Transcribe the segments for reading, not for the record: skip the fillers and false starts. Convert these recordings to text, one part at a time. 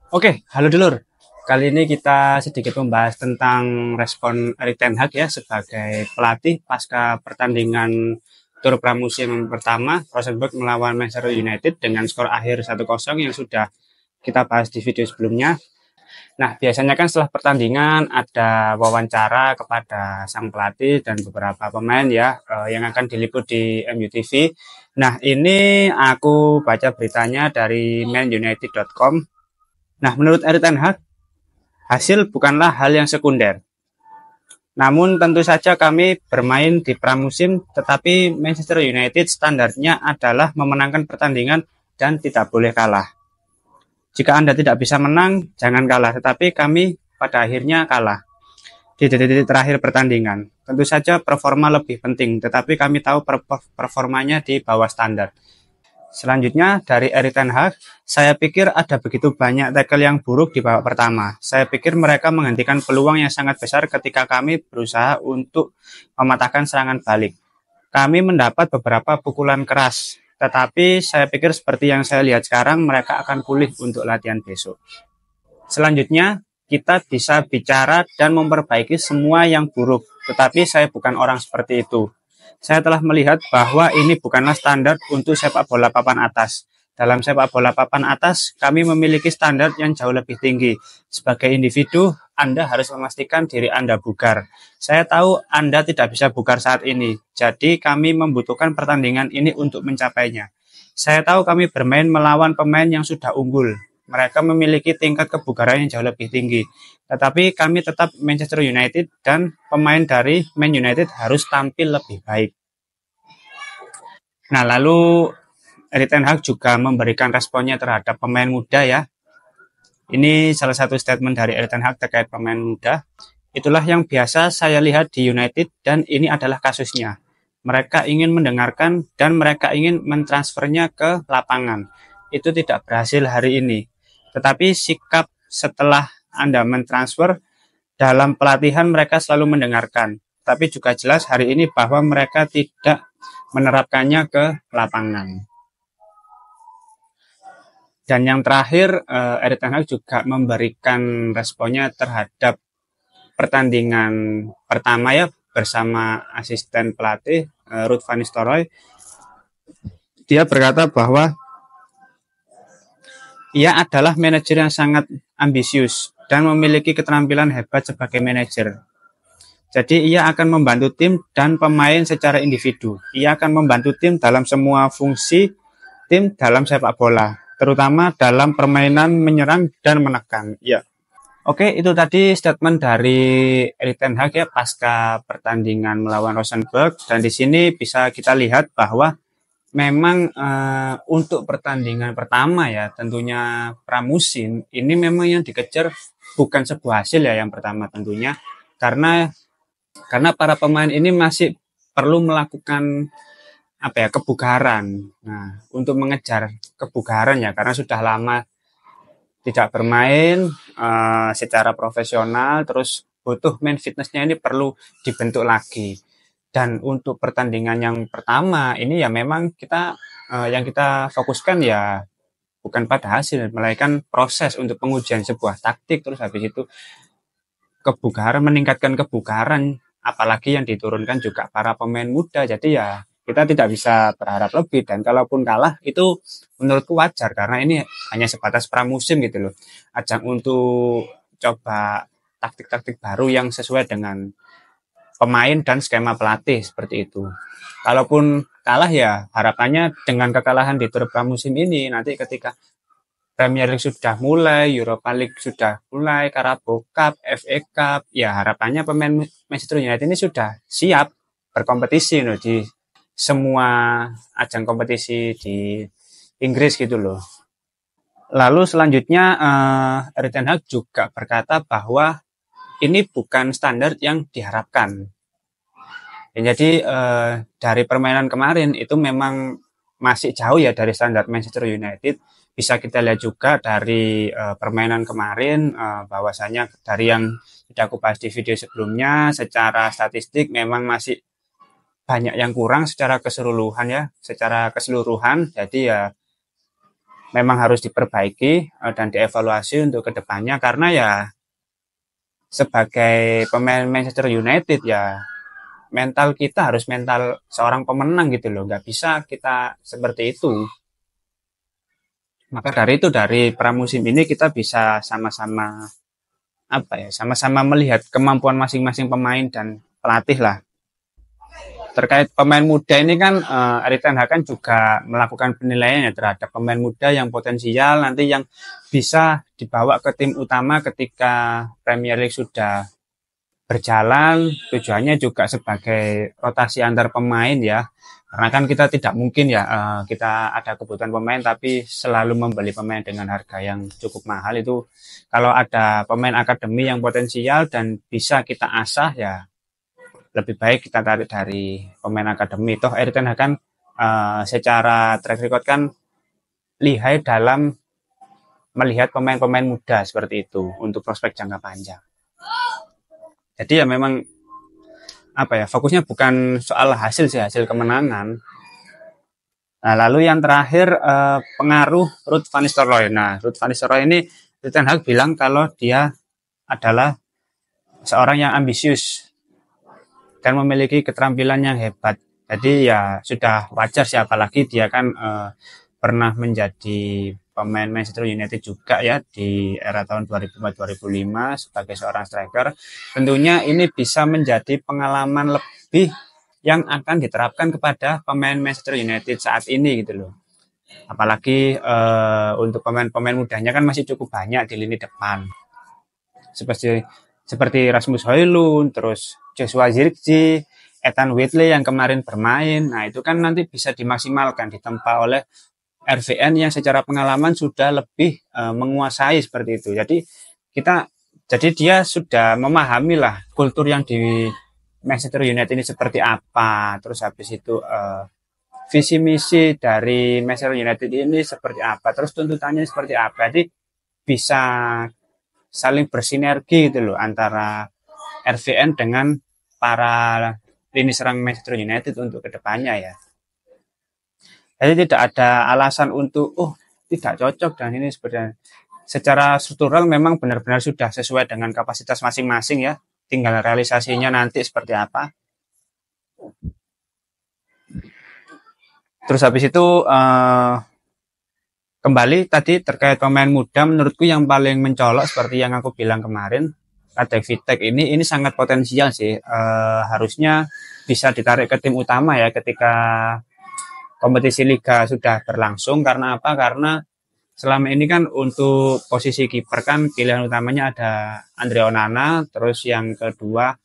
Oke, halo dulur. Kali ini kita sedikit membahas tentang respon Erik ten Hag ya sebagai pelatih pasca pertandingan tur pramusim pertama Rosenborg melawan Manchester United dengan skor akhir 1-0 yang sudah kita bahas di video sebelumnya. Nah, biasanya kan setelah pertandingan ada wawancara kepada sang pelatih dan beberapa pemain ya yang akan diliput di MUTV. Nah, ini aku baca beritanya dari manunited.com. Nah, menurut Erik ten Hag, hasil bukanlah hal yang sekunder. Namun tentu saja kami bermain di pramusim, tetapi Manchester United standarnya adalah memenangkan pertandingan dan tidak boleh kalah. Jika Anda tidak bisa menang, jangan kalah, tetapi kami pada akhirnya kalah di detik-detik terakhir pertandingan. Tentu saja performa lebih penting, tetapi kami tahu performanya di bawah standar. Selanjutnya dari Erik ten Hag, saya pikir ada begitu banyak tackle yang buruk di babak pertama. Saya pikir mereka menghentikan peluang yang sangat besar ketika kami berusaha untuk mematahkan serangan balik. Kami mendapat beberapa pukulan keras, tetapi saya pikir seperti yang saya lihat sekarang, mereka akan pulih untuk latihan besok. Selanjutnya, kita bisa bicara dan memperbaiki semua yang buruk, tetapi saya bukan orang seperti itu. Saya telah melihat bahwa ini bukanlah standar untuk sepak bola papan atas. Dalam sepak bola papan atas, kami memiliki standar yang jauh lebih tinggi. Sebagai individu, Anda harus memastikan diri Anda bugar. Saya tahu Anda tidak bisa bugar saat ini, jadi kami membutuhkan pertandingan ini untuk mencapainya. Saya tahu kami bermain melawan pemain yang sudah unggul. Mereka memiliki tingkat kebugaran yang jauh lebih tinggi. Tetapi kami tetap Manchester United dan pemain dari Man United harus tampil lebih baik. Nah, lalu Erik ten Hag juga memberikan responnya terhadap pemain muda ya. Ini salah satu statement dari Erik ten Hag terkait pemain muda. Itulah yang biasa saya lihat di United dan ini adalah kasusnya. Mereka ingin mendengarkan dan mereka ingin mentransfernya ke lapangan. Itu tidak berhasil hari ini. Tetapi sikap setelah Anda mentransfer dalam pelatihan mereka selalu mendengarkan. Tapi juga jelas hari ini bahwa mereka tidak menerapkannya ke lapangan. Dan yang terakhir, Erik ten Hag juga memberikan responnya terhadap pertandingan pertama ya bersama asisten pelatih Ruud van Nistelrooy. Dia berkata bahwa ia adalah manajer yang sangat ambisius dan memiliki keterampilan hebat sebagai manajer. Jadi ia akan membantu tim dan pemain secara individu. Ia akan membantu tim dalam semua fungsi tim dalam sepak bola, terutama dalam permainan menyerang dan menekan. Ya. Oke, itu tadi statement dari Erik ten Hag ya pasca pertandingan melawan Rosenborg, dan di sini bisa kita lihat bahwa memang untuk pertandingan pertama ya tentunya pramusim ini memang yang dikejar bukan sebuah hasil ya yang pertama tentunya karena para pemain ini masih perlu melakukan kebugaran. Nah, untuk mengejar kebugaran ya karena sudah lama tidak bermain secara profesional, terus butuh main fitnessnya ini perlu dibentuk lagi. Dan untuk pertandingan yang pertama ini ya memang kita yang kita fokuskan ya bukan pada hasil, melainkan proses untuk pengujian sebuah taktik, terus habis itu kebugaran, meningkatkan kebugaran, apalagi yang diturunkan juga para pemain muda. Jadi ya kita tidak bisa berharap lebih, dan kalaupun kalah itu menurutku wajar karena ini hanya sebatas pramusim gitu loh. Ajang untuk coba taktik-taktik baru yang sesuai dengan pemain dan skema pelatih seperti itu. Kalaupun kalah ya harapannya dengan kekalahan di tur pramusim ini nanti ketika Premier League sudah mulai, Europa League sudah mulai, Carabao Cup, FA Cup, ya harapannya pemain Manchester United ini sudah siap berkompetisi loh di semua ajang kompetisi di Inggris gitu loh. Lalu selanjutnya Erik ten Hag juga berkata bahwa ini bukan standar yang diharapkan. Ya, jadi dari permainan kemarin itu memang masih jauh ya dari standar Manchester United. Bisa kita lihat juga dari permainan kemarin bahwasanya dari yang sudah aku bahas di video sebelumnya secara statistik memang masih banyak yang kurang secara keseluruhan ya, secara keseluruhan. Jadi ya memang harus diperbaiki dan dievaluasi untuk kedepannya, karena ya sebagai pemain Manchester United ya mental kita harus mental seorang pemenang gitu loh, nggak bisa kita seperti itu. Maka dari itu, dari pramusim ini kita bisa sama-sama sama-sama melihat kemampuan masing-masing pemain dan pelatih lah. Terkait pemain muda ini kan Erik ten Hag kan juga melakukan penilaian ya terhadap pemain muda yang potensial nanti yang bisa dibawa ke tim utama ketika Premier League sudah berjalan. Tujuannya juga sebagai rotasi antar pemain ya, karena kan kita tidak mungkin ya kita ada kebutuhan pemain tapi selalu membeli pemain dengan harga yang cukup mahal. Itu kalau ada pemain akademi yang potensial dan bisa kita asah ya lebih baik kita tarik dari pemain akademi. Toh Erik ten Hag kan secara track record kan lihai dalam melihat pemain-pemain muda seperti itu untuk prospek jangka panjang. Jadi ya memang fokusnya bukan soal hasil sih, hasil kemenangan. Nah, lalu yang terakhir pengaruh Ruud van Nistelrooy. Nah, Ruud van Nistelrooy ini Erik ten Hag bilang kalau dia adalah seorang yang ambisius dan memiliki keterampilan yang hebat. Jadi ya sudah wajar sih, apalagi dia kan pernah menjadi pemain Manchester United juga ya di era tahun 2004-2005 sebagai seorang striker. Tentunya ini bisa menjadi pengalaman lebih yang akan diterapkan kepada pemain Manchester United saat ini gitu loh. Apalagi untuk pemain-pemain mudanya kan masih cukup banyak di lini depan. Seperti Rasmus Højlund, terus Joshua Zirkzee, Ethan Whitley yang kemarin bermain. Nah, itu kan nanti bisa dimaksimalkan ditempa oleh RVN yang secara pengalaman sudah lebih menguasai seperti itu. Jadi dia sudah memahami lah kultur yang di Manchester United ini seperti apa. Terus habis itu visi misi dari Manchester United ini seperti apa. Terus tuntutannya seperti apa. Jadi bisa saling bersinergi gitu loh antara RVN dengan para lini serang Manchester United untuk kedepannya ya. Jadi tidak ada alasan untuk tidak cocok dan ini sebenarnya secara struktural memang benar-benar sudah sesuai dengan kapasitas masing-masing ya. Tinggal realisasinya nanti seperti apa. Terus habis itu kembali tadi terkait pemain muda, menurutku yang paling mencolok seperti yang aku bilang kemarin, Radek Vitek ini sangat potensial sih. Harusnya bisa ditarik ke tim utama ya ketika kompetisi liga sudah berlangsung. Karena apa? Karena selama ini kan untuk posisi kiper kan pilihan utamanya ada Andre Onana, terus yang kedua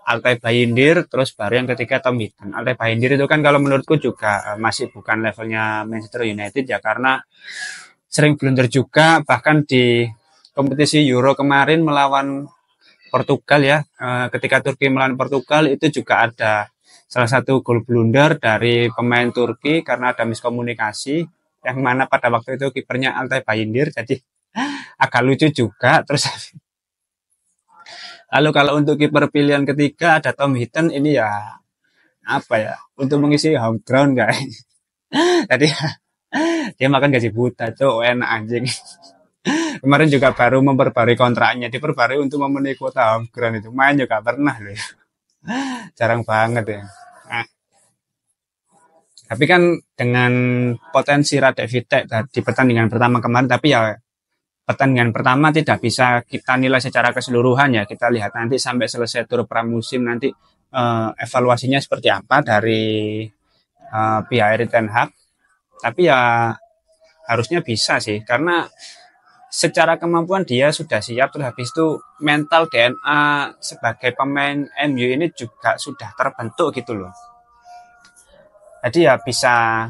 Altay Bayindir, terus baru yang ketiga Tom Heaton. Altay Bayindir itu kan kalau menurutku juga masih bukan levelnya Manchester United ya, karena sering blunder juga, bahkan di kompetisi Euro kemarin melawan Portugal ya, ketika Turki melawan Portugal itu juga ada salah satu gol blunder dari pemain Turki karena ada miskomunikasi, yang mana pada waktu itu kipernya Altay Bayindir, jadi agak lucu juga. Terus lalu kalau untuk kiper pilihan ketiga ada Tom Heaton, ini ya untuk mengisi home ground guys. Jadi dia makan gaji buta tuh, enak anjing. Kemarin juga baru memperbarui kontraknya, diperbarui untuk memenuhi kuota home ground, itu main juga pernah loh. Jarang banget ya. Nah, tapi kan dengan potensi Radek Vitek di pertandingan pertama kemarin, tapi ya pertandingan pertama tidak bisa kita nilai secara keseluruhan ya. Kita lihat nanti sampai selesai tur pramusim nanti evaluasinya seperti apa dari pihak Erik ten Hag. Tapi ya harusnya bisa sih, karena secara kemampuan dia sudah siap. Terus habis itu mental DNA sebagai pemain MU ini juga sudah terbentuk gitu loh. Jadi ya bisa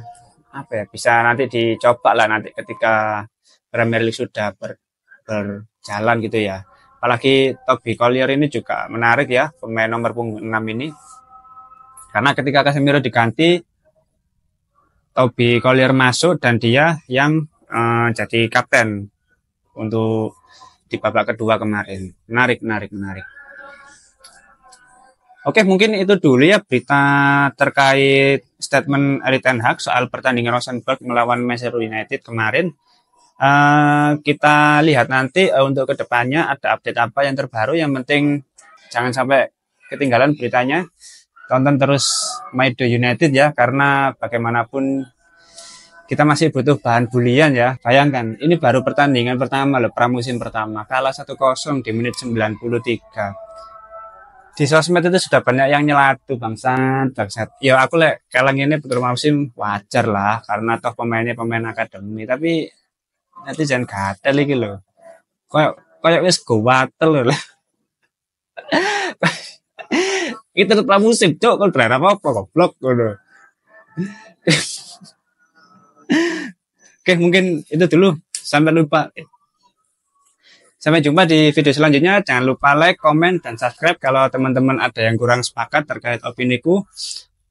bisa nanti dicoba lah nanti ketika Premier League sudah berjalan gitu ya. Apalagi Toby Collier ini juga menarik ya, pemain nomor punggung 6 ini. Karena ketika Casemiro diganti, Toby Collier masuk dan dia yang jadi kapten untuk di babak kedua kemarin. Menarik. Oke, mungkin itu dulu ya berita terkait statement Erik ten Hag soal pertandingan Rosenborg melawan Manchester United kemarin. Kita lihat nanti untuk kedepannya ada update apa yang terbaru. Yang penting jangan sampai ketinggalan beritanya. Tonton terus Maido United ya, karena bagaimanapun kita masih butuh bahan bulian ya. Bayangkan, ini baru pertandingan pertama loh, pramusim pertama. Kalah 1-0 di menit 93. Di sosmed itu sudah banyak yang nyelatu, bangsat. Ya aku kalang ini betul musim wajar lah, karena toh pemainnya pemain akademi. Tapi netizen gatel iki lho. Kayak wis gawatel lho. Kita tetap pramusim, cok. Kalau berharap apa goblok ngono. Oke, mungkin itu dulu. Sampai jumpa di video selanjutnya. Jangan lupa like, komen, dan subscribe. Kalau teman-teman ada yang kurang sepakat terkait opiniku,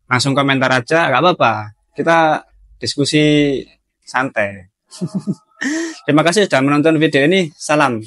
langsung komentar aja, gak apa-apa. Kita diskusi santai. Terima kasih sudah menonton video ini. Salam.